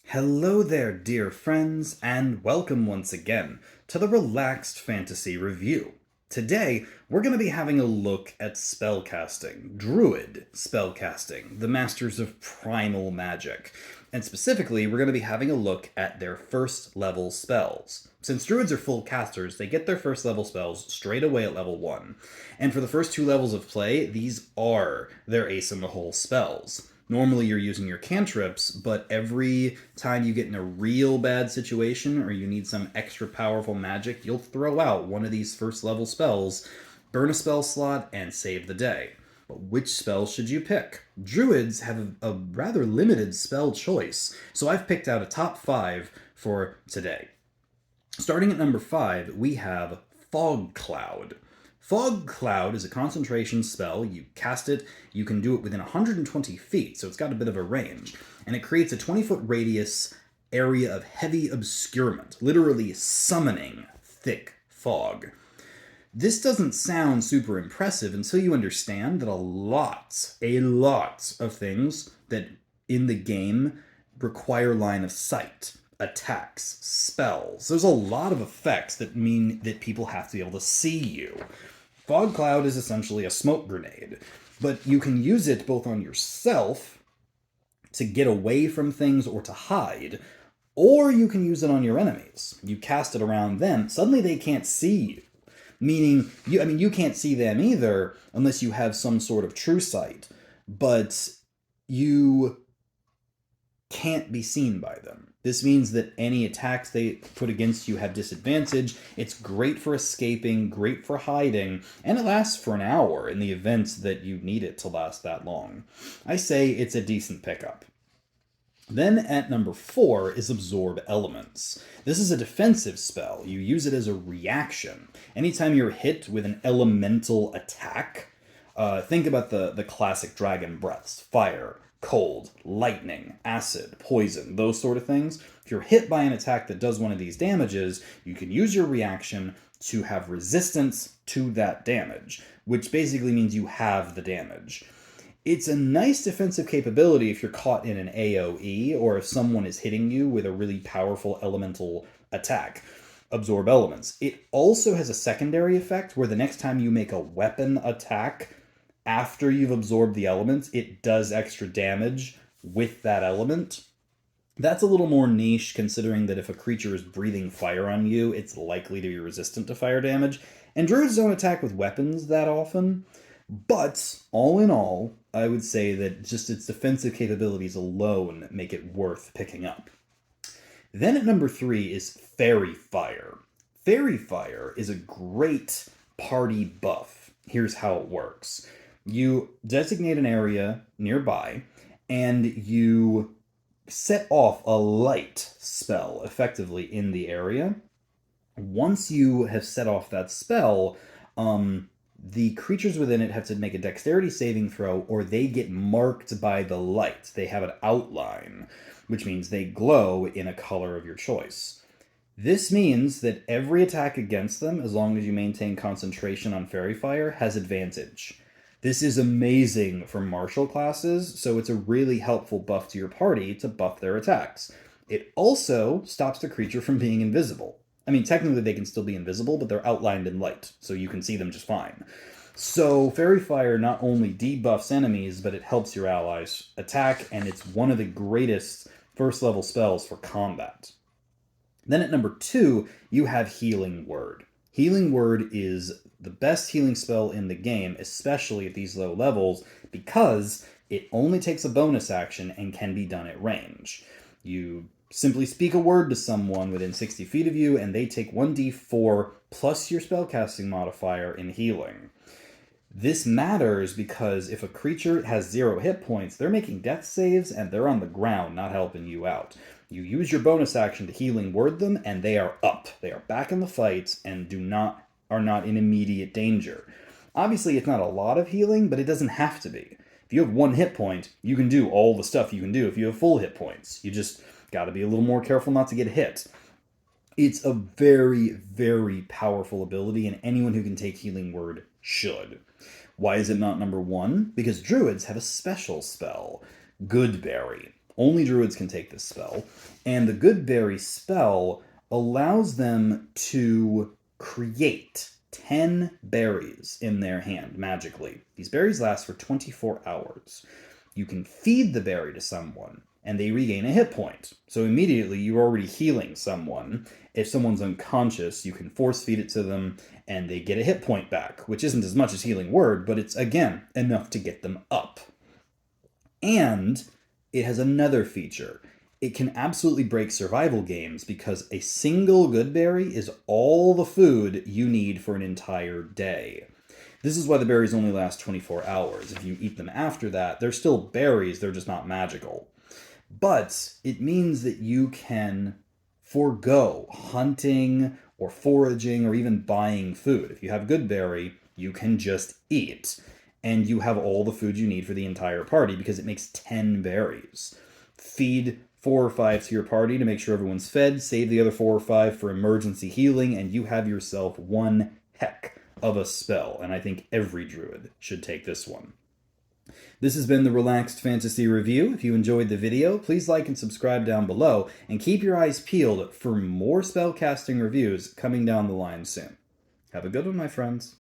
Hello there, dear friends, and welcome once again to the Relaxed Fantasy Review. Today, we're going to be having a look at spellcasting, Druid spellcasting, the masters of primal magic. And specifically, we're going to be having a look at their first level spells. Since Druids are full casters, they get their first level spells straight away at level 1. And for the first two levels of play, these are their ace in the hole spells. Normally you're using your cantrips, but every time you get in a real bad situation or you need some extra powerful magic, you'll throw out one of these first level spells, burn a spell slot, and save the day. But which spells should you pick? Druids have a rather limited spell choice, so I've picked out a top 5 for today. Starting at number 5, we have Fog Cloud. Fog Cloud is a concentration spell. You cast it, you can do it within 120 feet, so it's got a bit of a range. And it creates a 20-foot radius area of heavy obscurement, literally summoning thick fog. This doesn't sound super impressive until you understand that a lot of things that in the game require line of sight. Attacks, spells. There's a lot of effects that mean that people have to be able to see you. Fog Cloud is essentially a smoke grenade, but you can use it both on yourself to get away from things or to hide, or you can use it on your enemies. You cast it around them, suddenly they can't see you. Meaning, you can't see them either unless you have some sort of true sight, but you can't be seen by them. This means that any attacks they put against you have disadvantage. It's great for escaping, great for hiding, and it lasts for an hour in the event that you need it to last that long. I say it's a decent pickup. Then at number 4 is Absorb Elements. This is a defensive spell. You use it as a reaction. Anytime you're hit with an elemental attack, think about the classic dragon breaths: fire, cold, lightning, acid, poison, those sort of things. If you're hit by an attack that does one of these damages, you can use your reaction to have resistance to that damage, which basically means you have the damage. It's a nice defensive capability if you're caught in an AoE or if someone is hitting you with a really powerful elemental attack. Absorb Elements. It also has a secondary effect where the next time you make a weapon attack after you've absorbed the elements, it does extra damage with that element. That's a little more niche, considering that if a creature is breathing fire on you, it's likely to be resistant to fire damage. And druids don't attack with weapons that often, but all in all, I would say that just its defensive capabilities alone make it worth picking up. Then at number 3 is Fairy Fire. Fairy Fire is a great party buff. Here's how it works. You designate an area nearby, and you set off a light spell effectively in the area. Once you have set off that spell, the creatures within it have to make a dexterity saving throw, or they get marked by the light. They have an outline, which means they glow in a color of your choice. This means that every attack against them, as long as you maintain concentration on Fairy Fire, has advantage. This is amazing for martial classes, so it's a really helpful buff to your party to buff their attacks. It also stops the creature from being invisible. I mean, technically they can still be invisible, but they're outlined in light, so you can see them just fine. So Fairy Fire not only debuffs enemies, but it helps your allies attack, and it's one of the greatest first level spells for combat. Then at number 2, you have Healing Word. Healing Word is the best healing spell in the game, especially at these low levels, because it only takes a bonus action and can be done at range. You simply speak a word to someone within 60 feet of you, and they take 1d4 plus your spellcasting modifier in healing. This matters because if a creature has 0 hit points, they're making death saves and they're on the ground, not helping you out. You use your bonus action to Healing Word them, and they are up. They are back in the fight and are not in immediate danger. Obviously, it's not a lot of healing, but it doesn't have to be. If you have 1 hit point, you can do all the stuff you can do if you have full hit points. You just got to be a little more careful not to get hit. It's a very, very powerful ability, and anyone who can take Healing Word should. Why is it not number 1? Because druids have a special spell, Goodberry. Only druids can take this spell. And the Good Berry spell allows them to create 10 berries in their hand magically. These berries last for 24 hours. You can feed the berry to someone, and they regain a hit point. So immediately you're already healing someone. If someone's unconscious, you can force feed it to them, and they get a hit point back, which isn't as much as Healing Word, but it's, again, enough to get them up. And it has another feature. It can absolutely break survival games because a single good berry is all the food you need for an entire day. This is why the berries only last 24 hours. If you eat them after that, they're still berries, they're just not magical. But it means that you can forego hunting or foraging or even buying food. If you have good berry, you can just eat. And you have all the food you need for the entire party because it makes 10 berries. Feed 4 or 5 to your party to make sure everyone's fed, save the other 4 or 5 for emergency healing, and you have yourself one heck of a spell. And I think every druid should take this one. This has been the Relaxed Fantasy Review. If you enjoyed the video, please like and subscribe down below, and keep your eyes peeled for more spellcasting reviews coming down the line soon. Have a good one, my friends.